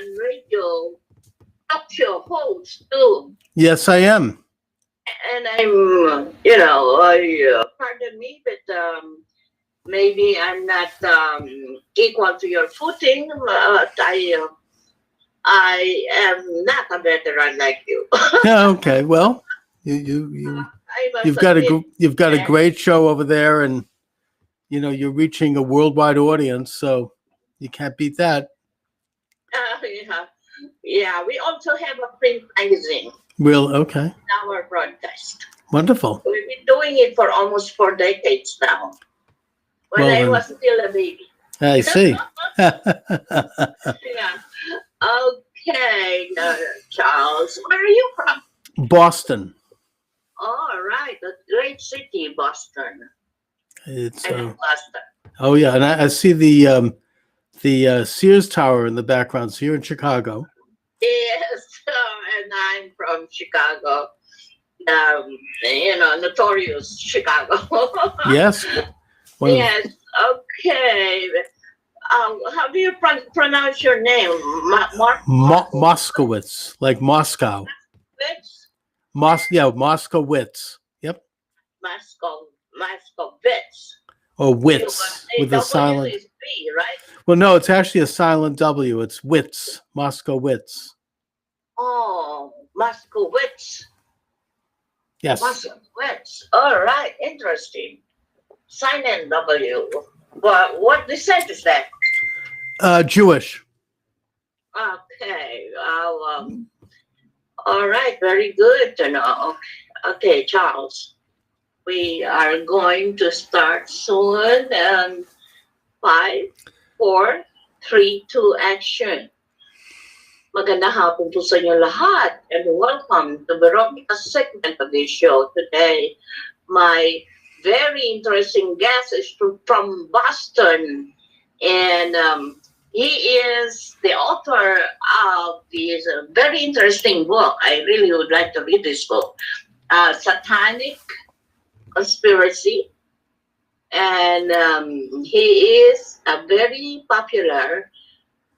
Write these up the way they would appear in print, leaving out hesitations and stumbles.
and radio talk show host too. Yes, I am. And pardon me, but maybe I'm not equal to your footing, but I am not a veteran like you. Yeah, okay. Well, you've got a great show over there, and you're reaching a worldwide audience, so you can't beat that. Yeah. We also have a print magazine. Well, okay. Our broadcast. Wonderful. We've been doing it for almost 4 decades now. When I was still a baby. I see. Yeah. Okay, Charles. Where are you from? Boston. All right, a great city, Boston. It's Boston. Oh yeah, and I see the Sears Tower in the background. So you're in Chicago. Yes, and I'm from Chicago. Notorious Chicago. Yes. Yes. Okay. How do you pronounce your name? Moscowitz, like Moscow. Moscowitz. Yep. Moscowitz. Or Witz with a silent. Is B, right? Well, no, it's actually a silent W. It's Witz, Moscowitz. Oh, Moscowitz. Yes. Moscowitz. All right, interesting. Silent W. Well, what descent is that? Jewish. Okay. All right, very good to know. Okay, Charles. We are going to start soon. 5, 4, 3, 2, action. Magandang hapon po sa inyo lahat and welcome to Veronica's segment of this show today. My very interesting guest is from Boston, and he is the author of this very interesting book. I really would like to read this book, Satanic Conspiracy. And he is a very popular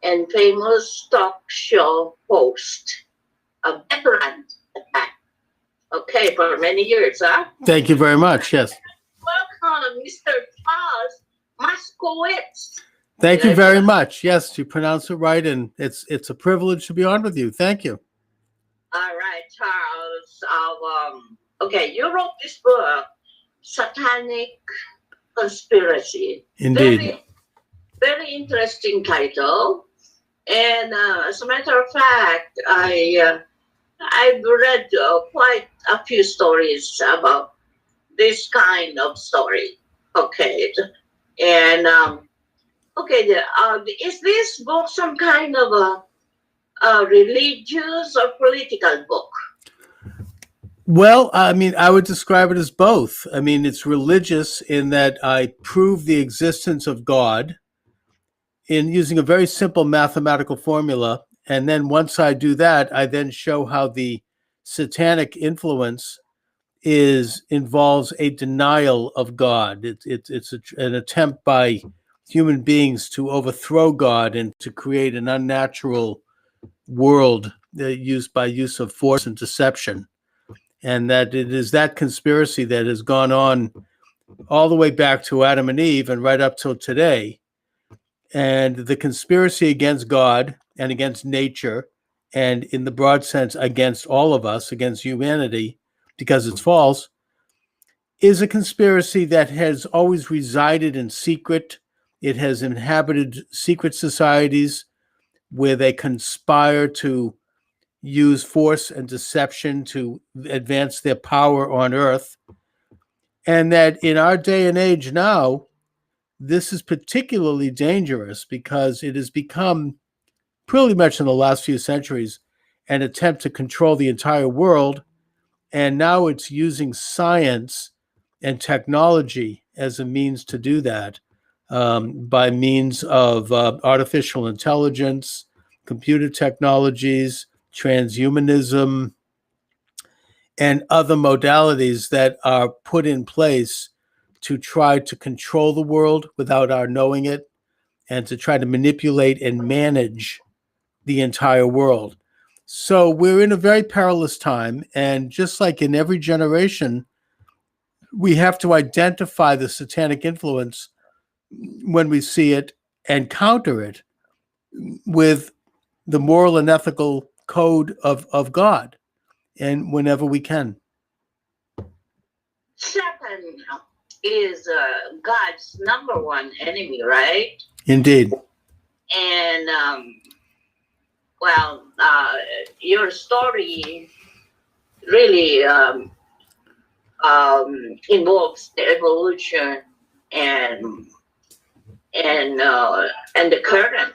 and famous talk show host, a veteran at that. Okay, for many years, huh? Thank you very much. Yes. Welcome, Mr. Charles Moscowitz. Thank you very much. Yes, you pronounce it right, and it's a privilege to be on with you. Thank you. All right, Charles. Okay, you wrote this book, Satanic Conspiracy. Indeed. Very, very interesting title. And as a matter of fact, I've read quite a few stories about this kind of story. Okay. And is this book some kind of a religious or political book? Well, I mean, I would describe it as both. I mean, it's religious in that I prove the existence of God in using a very simple mathematical formula. And then once I do that, I then show how the satanic influence involves a denial of God. It's an attempt by human beings to overthrow God and to create an unnatural world by use of force and deception. And that it is that conspiracy that has gone on all the way back to Adam and Eve and right up till today. And the conspiracy against God and against nature, and in the broad sense, against all of us, against humanity, because it's false, is a conspiracy that has always resided in secret. It has inhabited secret societies where they conspire to use force and deception to advance their power on earth. And that in our day and age now, this is particularly dangerous because it has become, pretty much in the last few centuries, an attempt to control the entire world. And now it's using science and technology as a means to do that, by means of artificial intelligence, computer technologies, transhumanism, and other modalities that are put in place to try to control the world without our knowing it, and to try to manipulate and manage the entire world. So we're in a very perilous time. And just like in every generation, we have to identify the satanic influence when we see it and counter it with the moral and ethical code of God, and whenever we can. Satan is God's number one enemy, right? Indeed. And well, your story really involves the evolution and the current,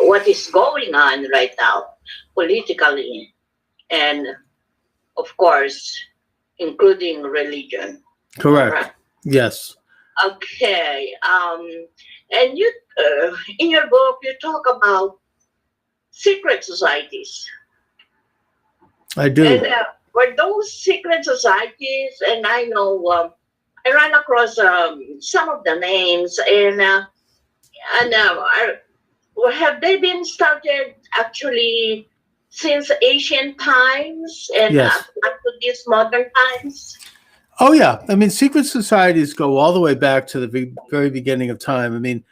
what is going on right now politically, and of course, including religion. Correct. Right? Yes. Okay. And you, in your book, you talk about secret societies. I do. And were those secret societies? And I know I ran across some of the names, and have they been started actually since ancient times and Yes. up to these modern times? Oh, yeah. I mean, secret societies go all the way back to the very beginning of time. I mean,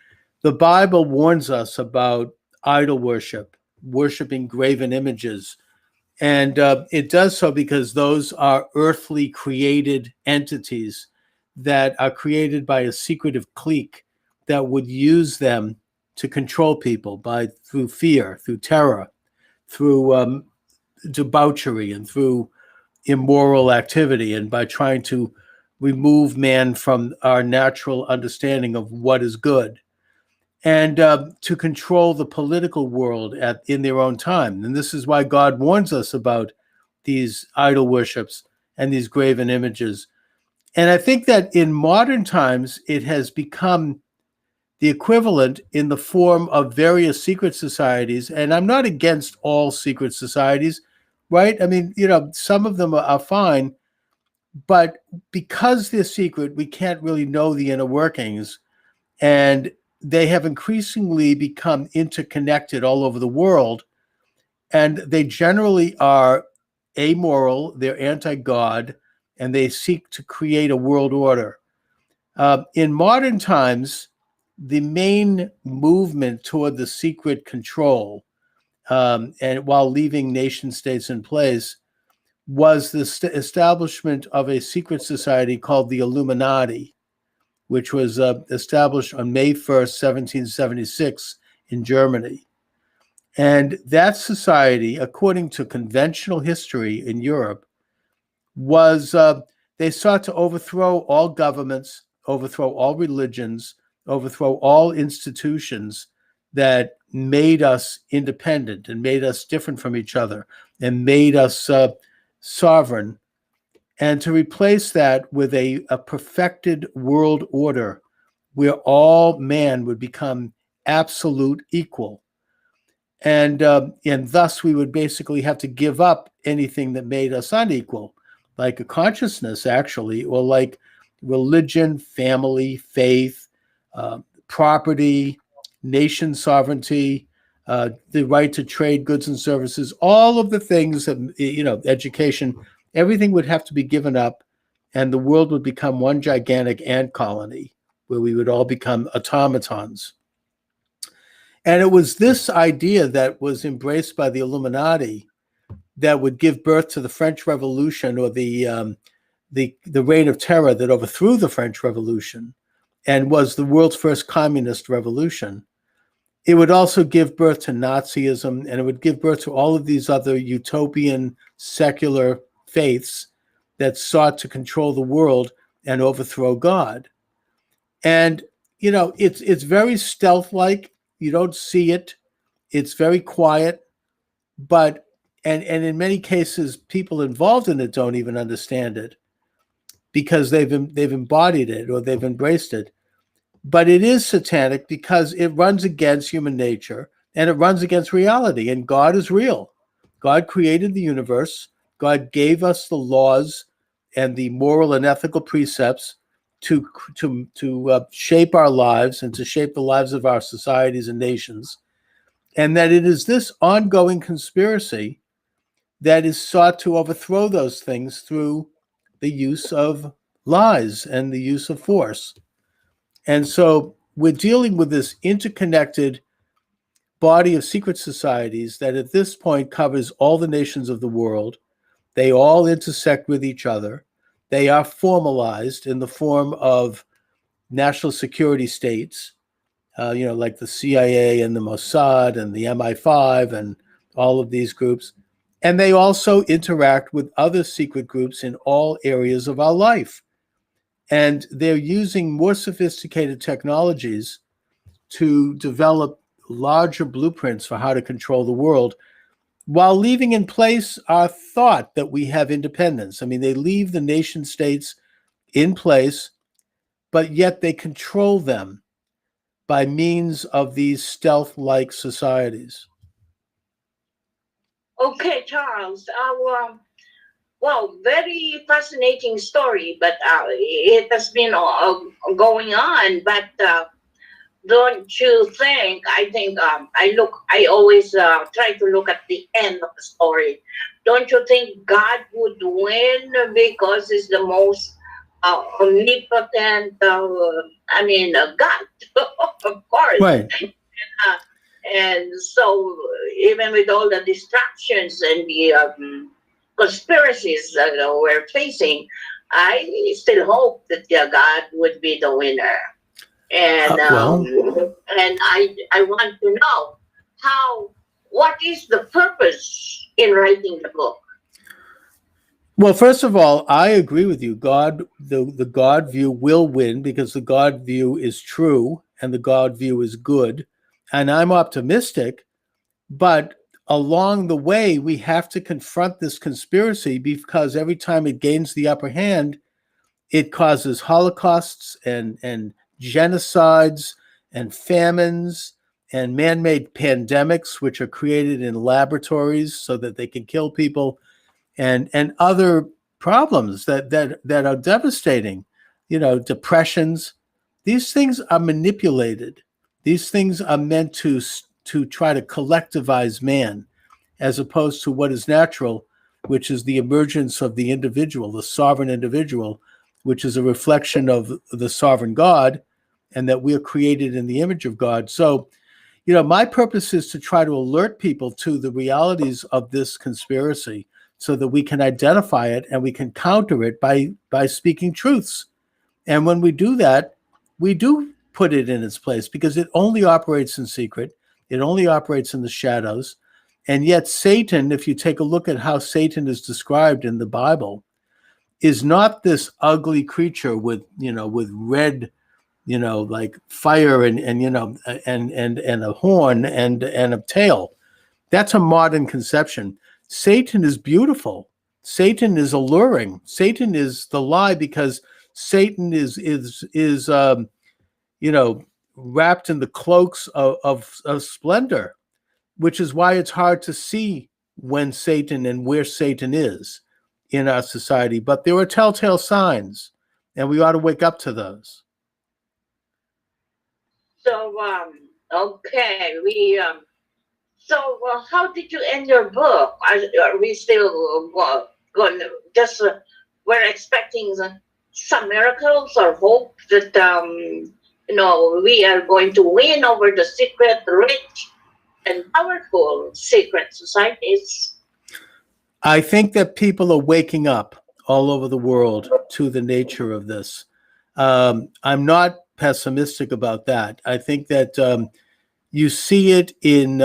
the Bible warns us about idol worship, worshiping graven images. And it does so because those are earthly created entities that are created by a secretive clique that would use them to control people through fear, through terror, through debauchery, and through immoral activity, and by trying to remove man from our natural understanding of what is good, and to control the political world in their own time. And this is why God warns us about these idol worships and these graven images. And I think that in modern times, it has become the equivalent in the form of various secret societies. And I'm not against all secret societies, right? I mean, some of them are fine, but because they're secret, we can't really know the inner workings. And they have increasingly become interconnected all over the world. And they generally are amoral, they're anti-God, and they seek to create a world order. In modern times, the main movement toward the secret control, and while leaving nation states in place, was the establishment of a secret society called the Illuminati, which was established on May 1st, 1776 in Germany. And that society, according to conventional history in Europe, was they sought to overthrow all governments, overthrow all religions, overthrow all institutions that made us independent and made us different from each other and made us sovereign, and to replace that with a perfected world order where all man would become absolute equal. And thus we would basically have to give up anything that made us unequal, like a consciousness, actually, or like religion, family, faith, property, nation sovereignty, the right to trade goods and services, all of the things that, education, everything would have to be given up, and the world would become one gigantic ant colony where we would all become automatons. And it was this idea that was embraced by the Illuminati that would give birth to the French Revolution, or the reign of terror that overthrew the French Revolution and was the world's first communist revolution. It would also give birth to Nazism, and it would give birth to all of these other utopian secular faiths that sought to control the world and overthrow God. And, it's very stealth-like. You don't see it. It's very quiet, but and in many cases, people involved in it don't even understand it because they've embodied it or they've embraced it. But it is satanic because it runs against human nature and it runs against reality. And God is real. God created the universe. God gave us the laws and the moral and ethical precepts to shape our lives and to shape the lives of our societies and nations, and that it is this ongoing conspiracy that is sought to overthrow those things through the use of lies and the use of force. And so we're dealing with this interconnected body of secret societies that at this point covers all the nations of the world. They all intersect with each other. They are formalized in the form of national security states, like the CIA and the Mossad and the MI5 and all of these groups. And they also interact with other secret groups in all areas of our life. And they're using more sophisticated technologies to develop larger blueprints for how to control the world, while leaving in place our thought that we have independence. I mean, they leave the nation states in place, but yet they control them by means of these stealth-like societies. Okay, Charles. Well, very fascinating story, but it has been going on. But don't you think? I think I always try to look at the end of the story. Don't you think God would win because he's the most omnipotent? God, of course. Right. And so, even with all the distractions and the conspiracies that we're facing, I still hope that God would be the winner. And and I want to know what is the purpose in writing the book? Well, first of all, I agree with you. The God view will win because the God view is true and the God view is good. And I'm optimistic, but along the way, we have to confront this conspiracy because every time it gains the upper hand, it causes holocausts and genocides and famines and man-made pandemics, which are created in laboratories so that they can kill people, and other problems that are devastating. Depressions. These things are manipulated. These things are meant to try to collectivize man, as opposed to what is natural, which is the emergence of the individual, the sovereign individual, which is a reflection of the sovereign God, and that we are created in the image of God. So, my purpose is to try to alert people to the realities of this conspiracy so that we can identify it and we can counter it by speaking truths. And when we do that, we do put it in its place because it only operates in secret. It only operates in the shadows. And yet Satan, if you take a look at how Satan is described in the Bible, is not this ugly creature with red, like fire and a horn and a tail. That's a modern conception. Satan is beautiful. Satan is alluring. Satan is the lie because Satan is wrapped in the cloaks of splendor, which is why it's hard to see when Satan and where Satan is in our society. But there are telltale signs, and we ought to wake up to those. So, okay, so how did you end your book? Are we still going to just, we're expecting some miracles or hope that, we are going to win over the secret, rich, and powerful secret societies? I think that people are waking up all over the world to the nature of this. I'm not pessimistic about that. I think that you see it in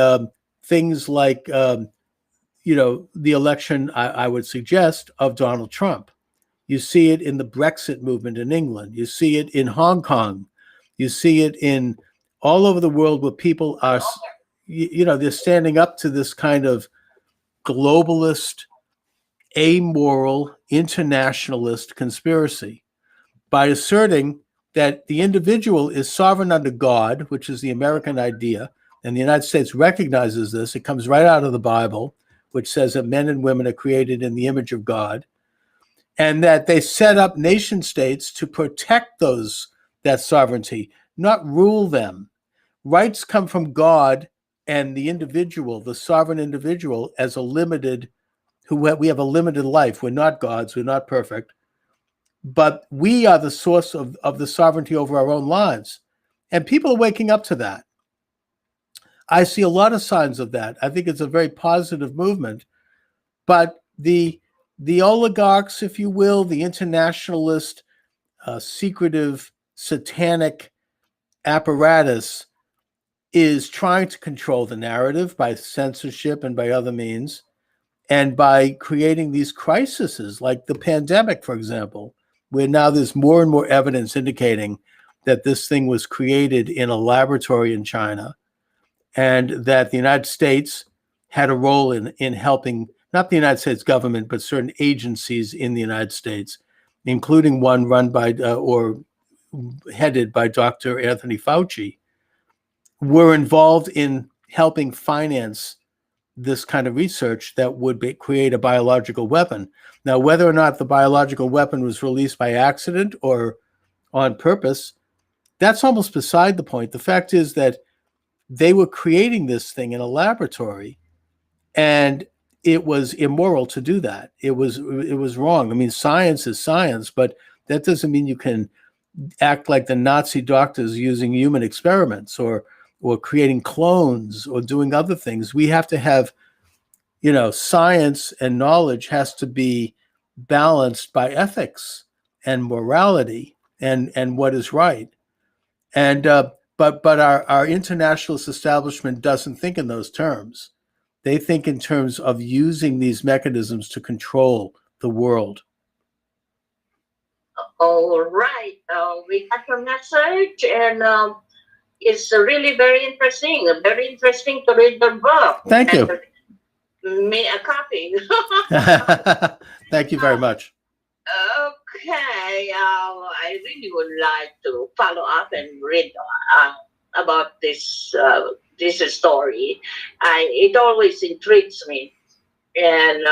things like, the election, I would suggest, of Donald Trump. You see it in the Brexit movement in England. You see it in Hong Kong. You see it in all over the world where people are, they're standing up to this kind of globalist, amoral, internationalist conspiracy by asserting that the individual is sovereign under God, which is the American idea, and the United States recognizes this. It comes right out of the Bible, which says that men and women are created in the image of God. and that they set up nation states to protect that sovereignty, not rule them. Rights come from God and the individual, the sovereign individual, as we have a limited life. We're not gods, we're not perfect, but we are the source of the sovereignty over our own lives. And people are waking up to that. I see a lot of signs of that. I think it's a very positive movement. But the oligarchs, if you will, the internationalist, secretive, satanic apparatus is trying to control the narrative by censorship and by other means, and by creating these crises like the pandemic, for example, where now there's more and more evidence indicating that this thing was created in a laboratory in China, and that the United States had a role in helping, not the United States government, but certain agencies in the United States, including one run by or headed by Dr. Anthony Fauci, were involved in helping finance this kind of research that would create a biological weapon. Now, whether or not the biological weapon was released by accident or on purpose, that's almost beside the point. The fact is that they were creating this thing in a laboratory, and it was immoral to do that. It was wrong. I mean, science is science, but that doesn't mean you can act like the Nazi doctors using human experiments or creating clones or doing other things. We have to have, science and knowledge has to be balanced by ethics and morality and what is right. And but our internationalist establishment doesn't think in those terms. They think in terms of using these mechanisms to control the world. All right. We got your message, and it's really very interesting. Very interesting to read the book. Thank you. Me a copy. Thank you very much. Okay. I really would like to follow up and read about this story. It always intrigues me. And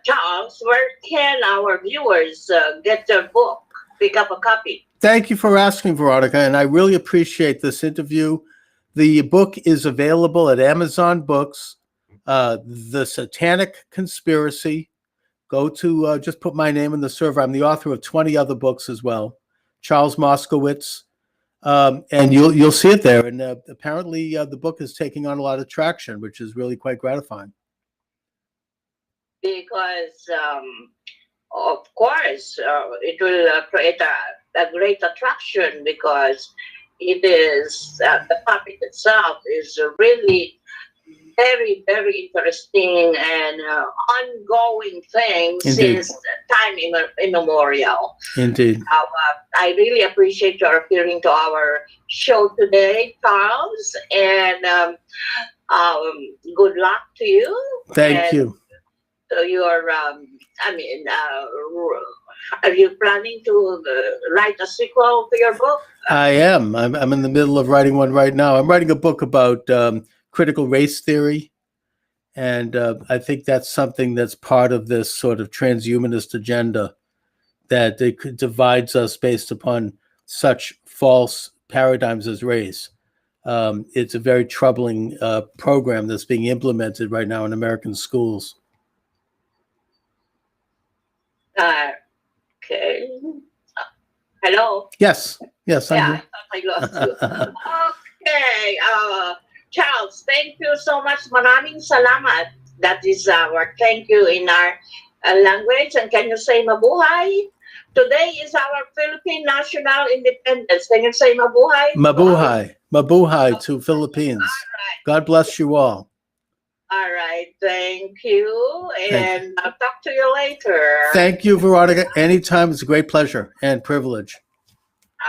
Charles, where can our viewers get their book? Pick up a copy. Thank you for asking, Veronica, and I really appreciate this interview. The book is available at Amazon Books, The Satanic Conspiracy. Go to, just put my name in the server. I'm the author of 20 other books as well, Charles Moscowitz, and you'll see it there. And apparently the book is taking on a lot of traction, which is really quite gratifying. Because, of course, it will create a great attraction, because it is the topic itself is really very, very interesting and ongoing thing. Indeed. Since time immemorial. Indeed. I really appreciate your appearing to our show today, Charles, and good luck to you. Thank you. So you're, are you planning to write a sequel to your book? I am. I'm in the middle of writing one right now. I'm writing a book about critical race theory, and I think that's something that's part of this sort of transhumanist agenda, that it divides us based upon such false paradigms as race. It's a very troubling program that's being implemented right now in American schools. Okay. Hello? Yes. Yes, I'm here. I thought I lost you. Okay. Charles, thank you so much. Maraming salamat. That is our thank you in our language. And can you say mabuhay? Today is our Philippine National Independence. Can you say mabuhay? Mabuhay. Mabuhay to Philippines. Right. God bless you all. All right. Thank you. And I'll talk to you later. Thank you, Veronica. Anytime. It's a great pleasure and privilege.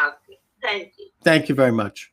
Okay. Thank you. Thank you very much.